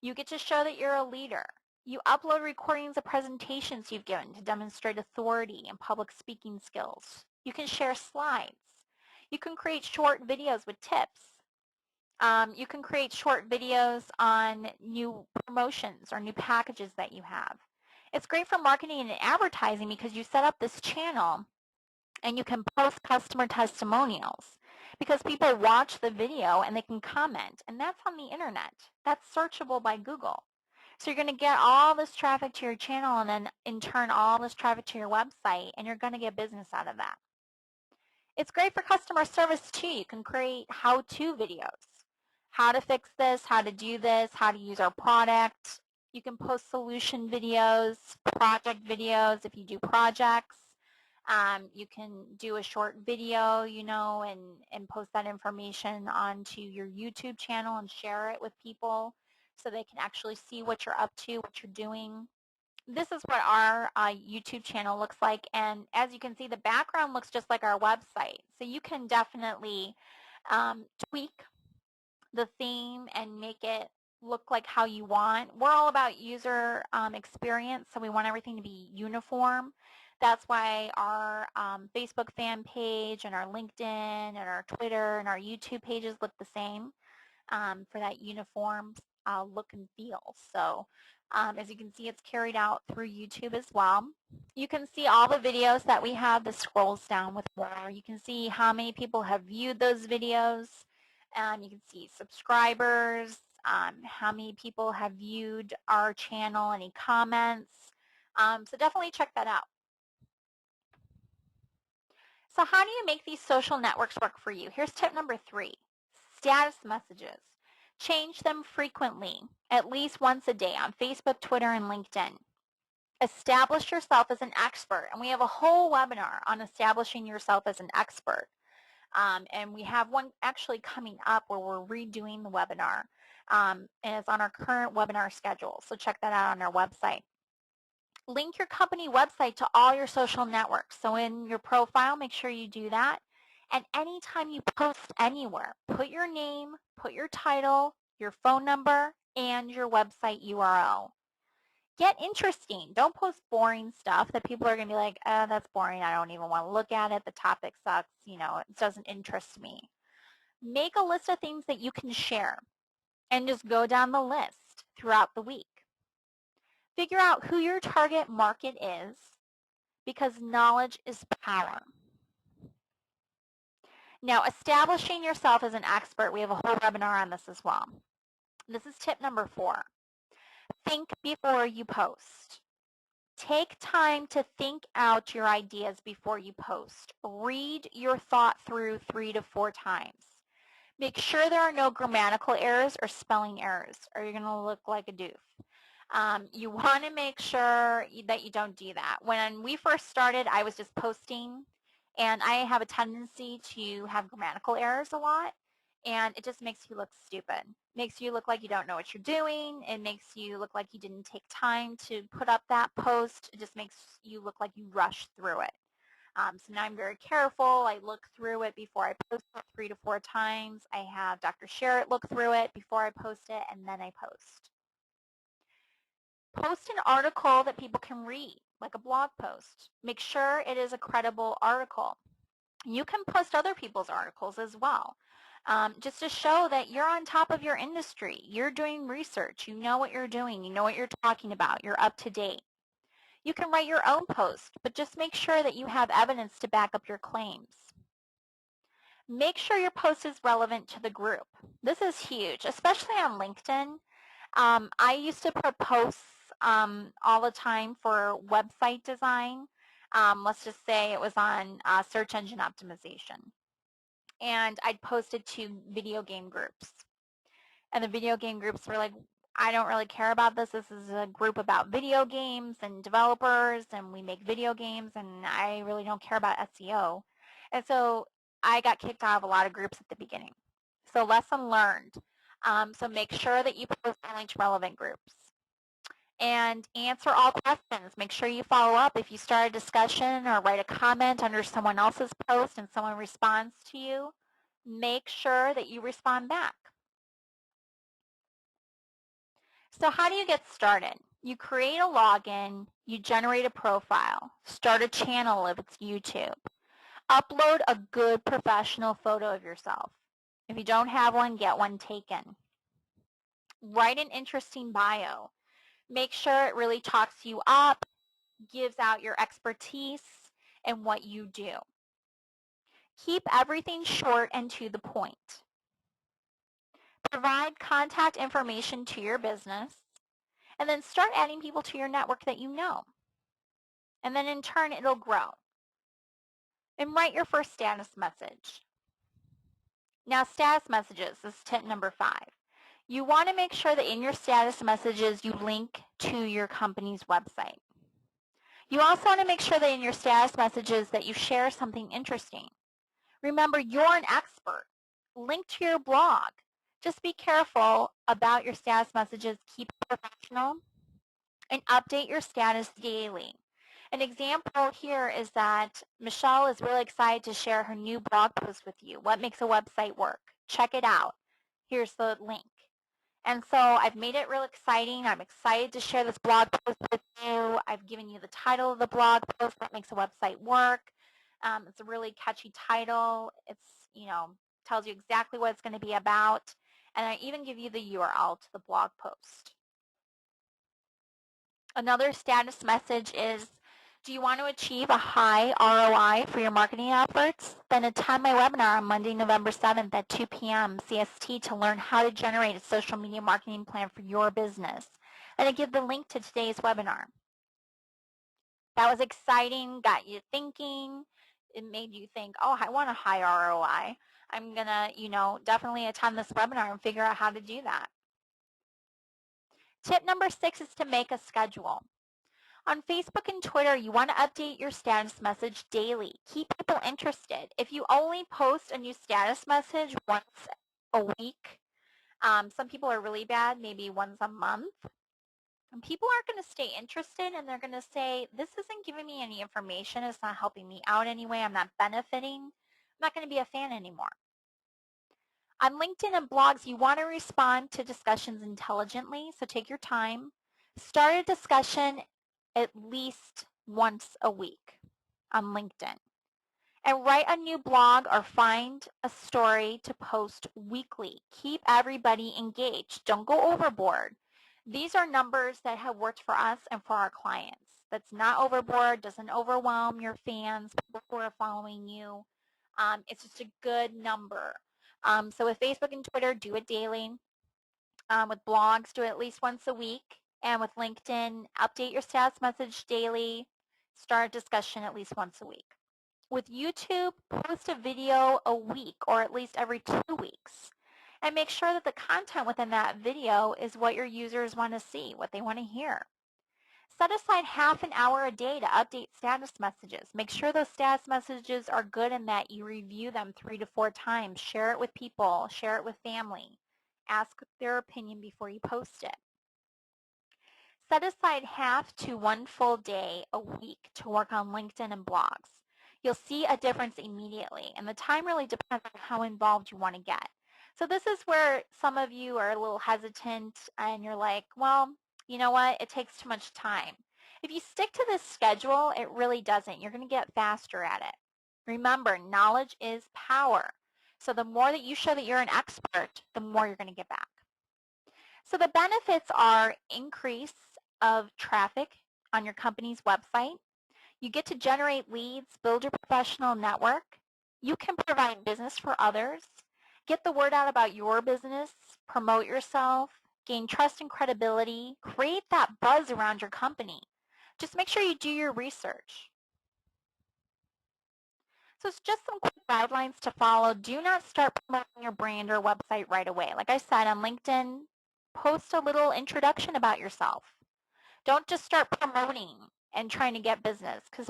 You get to show that you're a leader. You upload recordings of presentations you've given to demonstrate authority and public speaking skills. You can share slides. You can create short videos with tips. You can create short videos on new promotions or new packages that you have. It's great for marketing and advertising because you set up this channel and you can post customer testimonials because people watch the video and they can comment, and that's on the internet. That's searchable by Google. So you're going to get all this traffic to your channel and then in turn all this traffic to your website, and you're going to get business out of that. It's great for customer service too. You can create how-to videos. How to fix this, how to do this, how to use our product. You can post solution videos, project videos if you do projects. You can do a short video, and post that information onto your YouTube channel and share it with people so they can actually see what you're up to, what you're doing. This is what our YouTube channel looks like, and as you can see, the background looks just like our website. So you can definitely tweak the theme and make it look like how you want. We're all about user experience, so we want everything to be uniform. That's why our Facebook fan page and our LinkedIn and our Twitter and our YouTube pages look the same for that uniform look and feel. So as you can see, it's carried out through YouTube as well. You can see all the videos that we have. This scrolls down with more. You can see how many people have viewed those videos. You can see subscribers, how many people have viewed our channel, any comments. So definitely check that out. So how do you make these social networks work for you? Here's tip number 3, status messages. Change them frequently, at least once a day on Facebook, Twitter, and LinkedIn. Establish yourself as an expert, and we have a whole webinar on establishing yourself as an expert. And we have one actually coming up where we're redoing the webinar, and it's on our current webinar schedule, so check that out on our website. Link your company website to all your social networks. So in your profile, make sure you do that. And anytime you post anywhere, put your name, put your title, your phone number, and your website URL. Get interesting. Don't post boring stuff that people are going to be like, oh, that's boring. I don't even want to look at it. The topic sucks. You know, it doesn't interest me. Make a list of things that you can share and just go down the list throughout the week. Figure out who your target market is, because knowledge is power. Now, establishing yourself as an expert, we have a whole webinar on this as well. This is tip number 4. Think before you post. Take time to think out your ideas before you post. Read your thought through 3 to 4 times. Make sure there are no grammatical errors or spelling errors, or you're going to look like a doof. You want to make sure that you don't do that. When we first started, I was just posting, and I have a tendency to have grammatical errors a lot, and it just makes you look stupid. Makes you look like you don't know what you're doing. It makes you look like you didn't take time to put up that post. It just makes you look like you rushed through it. So now I'm very careful. I look through it before I post it 3 to 4 times. I have Dr. Sherritt look through it before I post it, and then I post. Post an article that people can read, like a blog post. Make sure it is a credible article. You can post other people's articles as well, just to show that you're on top of your industry. You're doing research. You know what you're doing. You know what you're talking about. You're up to date. You can write your own post, but just make sure that you have evidence to back up your claims. Make sure your post is relevant to the group. This is huge, especially on LinkedIn. I used to put posts all the time for website design. Let's just say it was on search engine optimization. And I'd post it to video game groups. And the video game groups were like, I don't really care about this. This is a group about video games and developers, and we make video games, and I really don't care about SEO. And so I got kicked out of a lot of groups at the beginning. So lesson learned. So make sure that you post only to relevant groups. And answer all questions. Make sure you follow up. If you start a discussion or write a comment under someone else's post and someone responds to you, make sure that you respond back. So how do you get started? You create a login, you generate a profile, start a channel if it's YouTube. Upload a good professional photo of yourself. If you don't have one, get one taken. Write an interesting bio. Make sure it really talks you up, gives out your expertise and what you do. Keep everything short and to the point. Provide contact information to your business, and then start adding people to your network that you know. And then in turn, it'll grow. And write your first status message. Now, status messages, this is tip number 5. You want to make sure that in your status messages, you link to your company's website. You also want to make sure that in your status messages that you share something interesting. Remember, you're an expert. Link to your blog. Just be careful about your status messages. Keep it professional and update your status daily. An example here is that Michelle is really excited to share her new blog post with you. What makes a website work? Check it out. Here's the link. And so I've made it real exciting. I'm excited to share this blog post with you. I've given you the title of the blog post that makes a website work. It's a really catchy title. It's, tells you exactly what it's going to be about. And I even give you the URL to the blog post. Another status message is, do you want to achieve a high ROI for your marketing efforts? Then attend my webinar on Monday, November 7th at 2 p.m. CST to learn how to generate a social media marketing plan for your business. And I give the link to today's webinar. That was exciting, got you thinking. It made you think, oh, I want a high ROI. I'm going to, definitely attend this webinar and figure out how to do that. Tip number 6 is to make a schedule. On Facebook and Twitter, you want to update your status message daily. Keep people interested. If you only post a new status message once a week, some people are really bad, maybe once a month, and people aren't going to stay interested, and they're going to say, this isn't giving me any information. It's not helping me out anyway. I'm not benefiting. I'm not going to be a fan anymore. On LinkedIn and blogs, you want to respond to discussions intelligently, so take your time. Start a discussion at least once a week on LinkedIn. And write a new blog or find a story to post weekly. Keep everybody engaged. Don't go overboard. These are numbers that have worked for us and for our clients. That's not overboard, doesn't overwhelm your fans, people who are following you. It's just a good number. So with Facebook and Twitter, do it daily. With blogs, do it at least once a week. And with LinkedIn, update your status message daily. Start a discussion at least once a week. With YouTube, post a video a week or at least every 2 weeks. And make sure that the content within that video is what your users want to see, what they want to hear. Set aside half an hour a day to update status messages. Make sure those status messages are good and that you review them 3 to 4 times. Share it with people. Share it with family. Ask their opinion before you post it. Set aside half to 1 full day a week to work on LinkedIn and blogs. You'll see a difference immediately, and the time really depends on how involved you want to get. So this is where some of you are a little hesitant and you're like, well, you know what? It takes too much time. If you stick to this schedule, it really doesn't. You're going to get faster at it. Remember, knowledge is power. So the more that you show that you're an expert, the more you're going to get back. So the benefits are increase of traffic on your company's website. You get to generate leads, build your professional network. You can provide business for others, get the word out about your business, promote yourself, gain trust and credibility, create that buzz around your company. Just make sure you do your research. So it's just some quick guidelines to follow. Do not start promoting your brand or website right away. Like I said, on LinkedIn, post a little introduction about yourself. Don't just start promoting and trying to get business because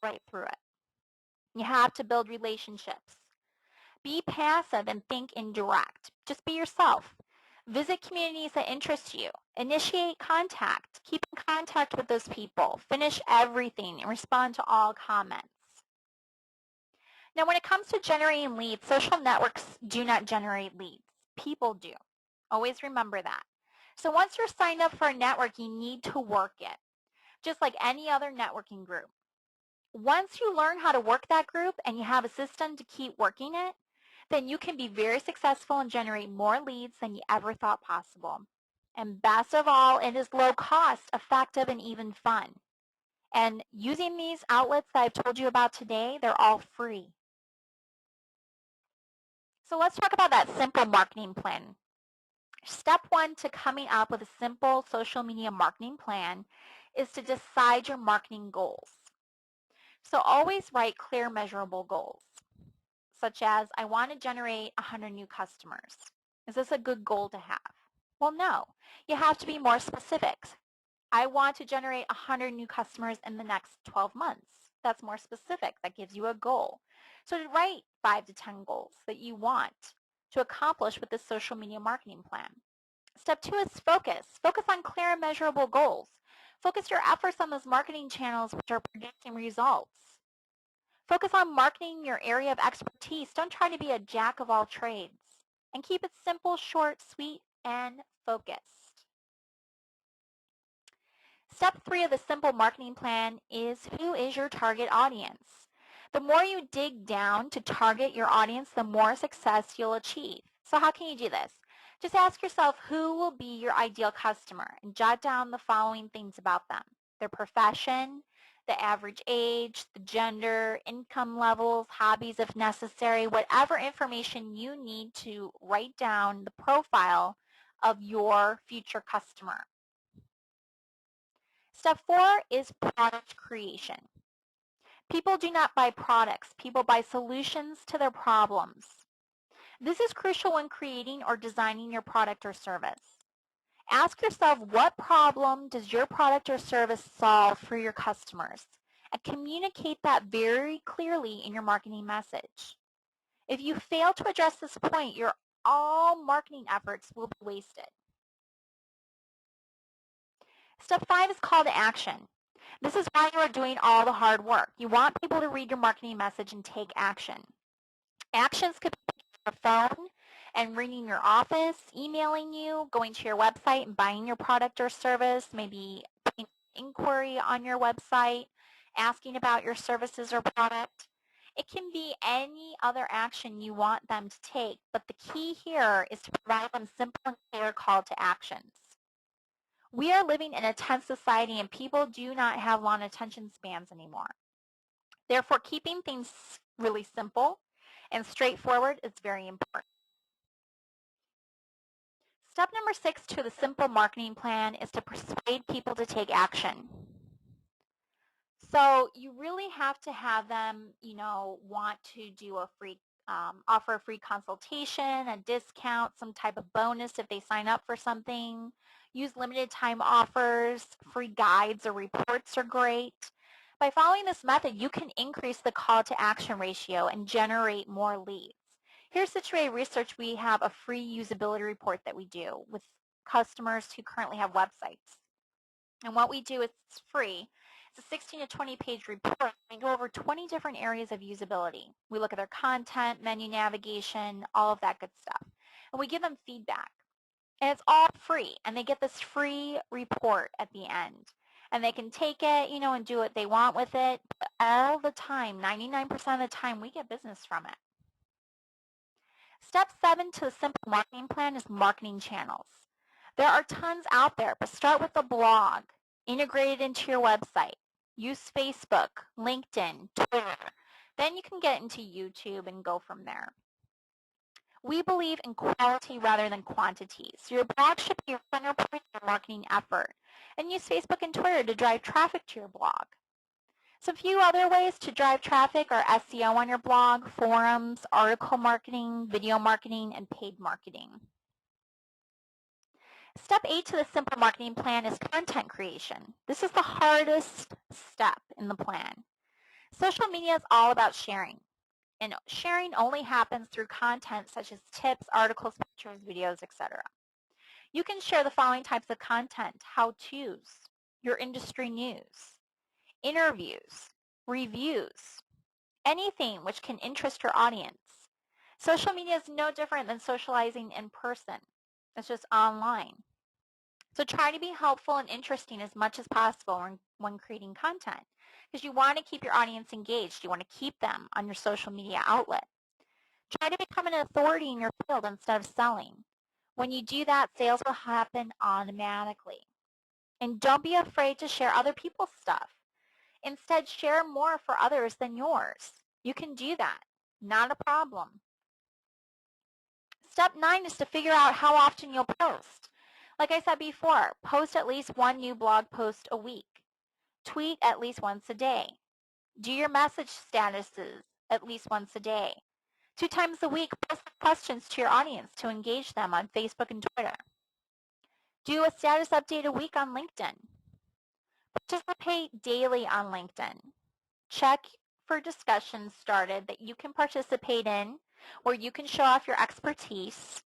right through it. You have to build relationships. Be passive and think indirect. Just be yourself. Visit communities that interest you. Initiate contact. Keep in contact with those people. Finish everything and respond to all comments. Now, when it comes to generating leads, social networks do not generate leads. People do. Always remember that. So once you're signed up for a network, you need to work it, just like any other networking group. Once you learn how to work that group and you have a system to keep working it, then you can be very successful and generate more leads than you ever thought possible. And best of all, it is low cost, effective, and even fun. And using these outlets that I've told you about today, they're all free. So let's talk about that simple marketing plan. Step 1 to coming up with a simple social media marketing plan is to decide your marketing goals. So always write clear, measurable goals, such as, I want to generate 100 new customers. Is this a good goal to have? Well, no. You have to be more specific. I want to generate 100 new customers in the next 12 months. That's more specific. That gives you a goal. So to write 5 to 10 goals that you want to accomplish with this social media marketing plan. Step 2 is focus. Focus on clear and measurable goals. Focus your efforts on those marketing channels which are producing results. Focus on marketing your area of expertise. Don't try to be a jack of all trades. And keep it simple, short, sweet, and focused. Step 3 of the simple marketing plan is who is your target audience? The more you dig down to target your audience, the more success you'll achieve. So how can you do this? Just ask yourself who will be your ideal customer and jot down the following things about them: their profession, the average age, the gender, income levels, hobbies if necessary, whatever information you need to write down the profile of your future customer. Step 4 is product creation. People do not buy products. People buy solutions to their problems. This is crucial when creating or designing your product or service. Ask yourself, what problem does your product or service solve for your customers? And communicate that very clearly in your marketing message. If you fail to address this point, your all marketing efforts will be wasted. Step 5 is call to action. This is why you are doing all the hard work. You want people to read your marketing message and take action. Actions could be picking your phone and ringing your office, emailing you, going to your website and buying your product or service, maybe putting an inquiry on your website, asking about your services or product. It can be any other action you want them to take, but the key here is to provide them simple and clear call to actions. We are living in a tense society and people do not have long attention spans anymore. Therefore, keeping things really simple and straightforward is very important. Step number 6 to the simple marketing plan is to persuade people to take action. So you really have to have them, want to do a free, offer a free consultation, a discount, some type of bonus if they sign up for something. Use limited time offers. Free guides or reports are great. By following this method, you can increase the call to action ratio and generate more leads. Here at Situate Research, we have a free usability report that we do with customers who currently have websites. And what we do is it's free. It's a 16 to 20 page report. We go over 20 different areas of usability. We look at their content, menu navigation, all of that good stuff. And we give them feedback. And it's all free. And they get this free report at the end. And they can take it, and do what they want with it. But all the time, 99% of the time, we get business from it. Step 7 to the simple marketing plan is marketing channels. There are tons out there, but start with a blog. Integrate it into your website. Use Facebook, LinkedIn, Twitter. Then you can get into YouTube and go from there. We believe in quality rather than quantity. So your blog should be your center point of your marketing effort. And use Facebook and Twitter to drive traffic to your blog. So a few other ways to drive traffic are SEO on your blog, forums, article marketing, video marketing, and paid marketing. Step 8 to the simple marketing plan is content creation. This is the hardest step in the plan. Social media is all about sharing. And sharing only happens through content such as tips, articles, pictures, videos, etc. You can share the following types of content: how-tos, your industry news, interviews, reviews, anything which can interest your audience. Social media is no different than socializing in person. It's just online. So try to be helpful and interesting as much as possible when creating content, because you want to keep your audience engaged. You want to keep them on your social media outlet. Try to become an authority in your field instead of selling. When you do that, sales will happen automatically. And don't be afraid to share other people's stuff. Instead, share more for others than yours. You can do that. Not a problem. Step 9 is to figure out how often you'll post. Like I said before, post at least one new blog post a week. Tweet at least once a day. Do your message statuses at least once a day. 2 times a week, post questions to your audience to engage them on Facebook and Twitter. Do a status update a week on LinkedIn. Participate daily on LinkedIn. Check for discussions started that you can participate in, where you can show off your expertise.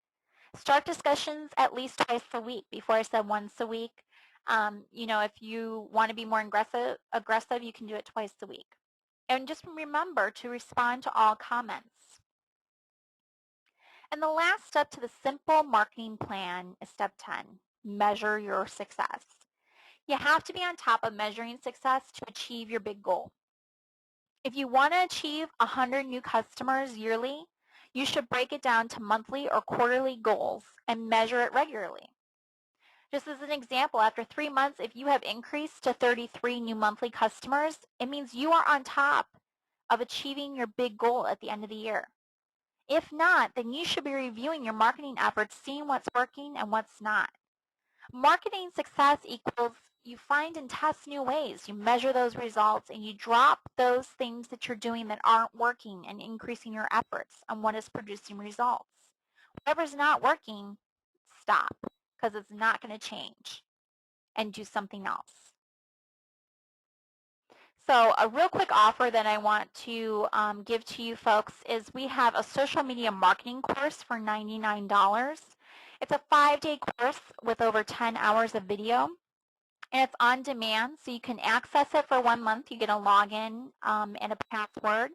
Start discussions at least twice a week. Before I said once a week. If you want to be more aggressive, you can do it twice a week. And just remember to respond to all comments. And the last step to the simple marketing plan is step 10, measure your success. You have to be on top of measuring success to achieve your big goal. If you want to achieve 100 new customers yearly, you should break it down to monthly or quarterly goals and measure it regularly. Just as an example, after 3 months, if you have increased to 33 new monthly customers, it means you are on top of achieving your big goal at the end of the year. If not, then you should be reviewing your marketing efforts, seeing what's working and what's not. Marketing success equals you find and test new ways. You measure those results and you drop those things that you're doing that aren't working and increasing your efforts on what is producing results. Whatever's not working, stop, because it's not going to change, and do something else. So a real quick offer that I want to give to you folks is we have a social media marketing course for $99. It's a 5-day course with over 10 hours of video, and it's on demand, so you can access it for 1 month. You get a login and a password,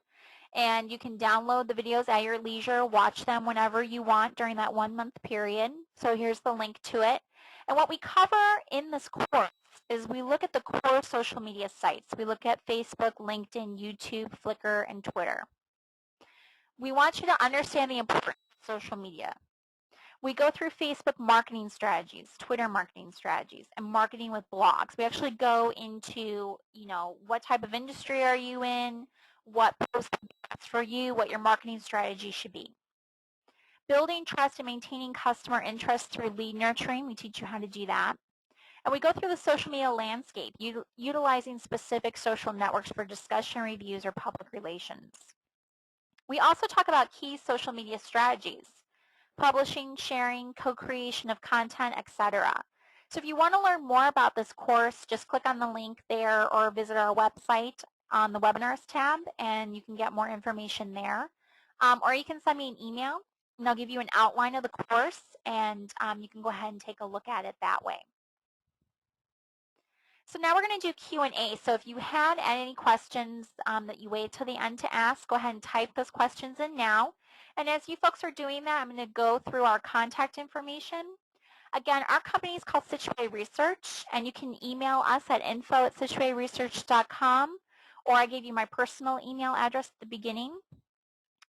and you can download the videos at your leisure, watch them whenever you want during that 1-month period. So here's the link to it. And what we cover in this course is we look at the core social media sites. We look at Facebook, LinkedIn, YouTube, Flickr, and Twitter. We want you to understand the importance of social media. We go through Facebook marketing strategies, Twitter marketing strategies, and marketing with blogs. We actually go into, what type of industry are you in, what posts are best for you, what your marketing strategy should be. Building trust and maintaining customer interest through lead nurturing. We teach you how to do that. And we go through the social media landscape, utilizing specific social networks for discussion, reviews, or public relations. We also talk about key social media strategies: publishing, sharing, co-creation of content, etc. So if you want to learn more about this course, just click on the link there or visit our website on the webinars tab, and you can get more information there. Or you can send me an email, and I'll give you an outline of the course, and you can go ahead and take a look at it that way. So now we're going to do Q&A. So if you had any questions that you wait till the end to ask, go ahead and type those questions in now. And as you folks are doing that, I'm going to go through our contact information. Again, our company is called Situate Research, and you can email us at info@situateresearch.com, or I gave you my personal email address at the beginning.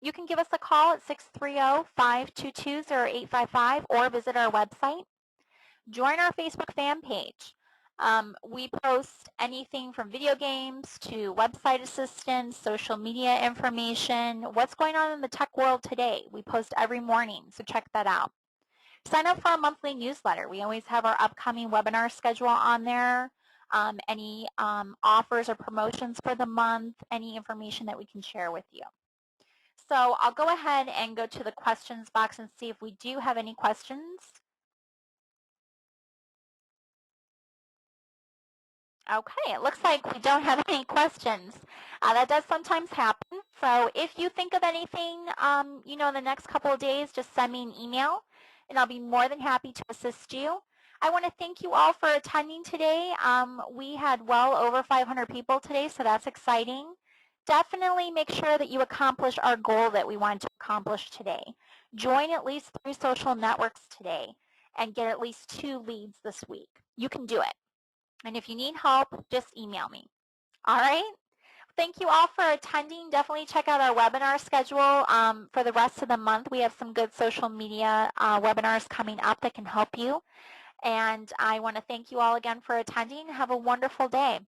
You can give us a call at 630-522-0855 or visit our website. Join our Facebook fan page. We post anything from video games to website assistance, social media information, what's going on in the tech world today. We post every morning, so check that out. Sign up for our monthly newsletter. We always have our upcoming webinar schedule on there, any offers or promotions for the month, any information that we can share with you. So I'll go ahead and go to the questions box and see if we do have any questions. Okay, it looks like we don't have any questions. That does sometimes happen. So if you think of anything, in the next couple of days, just send me an email, and I'll be more than happy to assist you. I want to thank you all for attending today. We had well over 500 people today, so that's exciting. Definitely make sure that you accomplish our goal that we wanted to accomplish today. Join at least 3 social networks today and get at least 2 leads this week. You can do it. And if you need help, just email me. All right? Thank you all for attending. Definitely check out our webinar schedule for the rest of the month. We have some good social media webinars coming up that can help you. And I want to thank you all again for attending. Have a wonderful day.